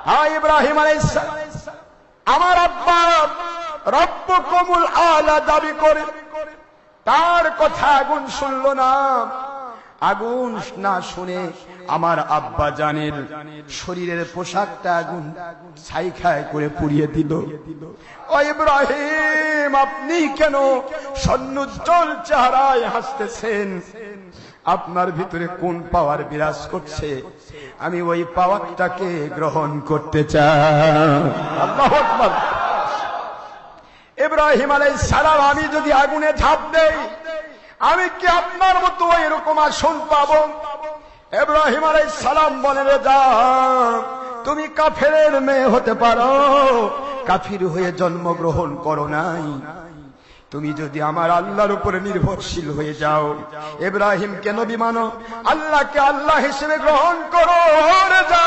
হ্যাঁ ইব্রাহিম আলাইহিস সালাম আমার আব্বা রব্বুকুমুল আলা দাবি করে তার কথা আগুন শুনল না। আগুন না শুনে আমার আব্বা জানের শরীরের পোশাকটা আগুন ছাইখায় করে পুড়িয়ে দিল। ও ইব্রাহিম, আপনি কেন সন্নুজ্জ্বল চেহারায় হাসতেছেন? আপনার ভিতরে কোন পাওয়ার বিরাজ করছে? আমি ওই পাওয়ারটাকে গ্রহণ করতে চাই। আল্লাহু আকবার। ইব্রাহিম আলাইহিস সালাম, আমি যদি আগুনে ঝাঁপ দেই আমি কি আপনার মতো এরকম আসন পাবো? ইব্রাহিম আলাইহিস সালাম বলেন, যা, তুমি কাফেরের মেয়ে হতে পারো, কাফির হয়ে জন্মগ্রহণ করো নাই। তুমি যদি আমার আল্লাহর উপরে নির্ভরশীল হয়ে যাও, ইব্রাহিমকে নবী মানো, আল্লাহকে আল্লাহ হিসেবে গ্রহণ করো, যা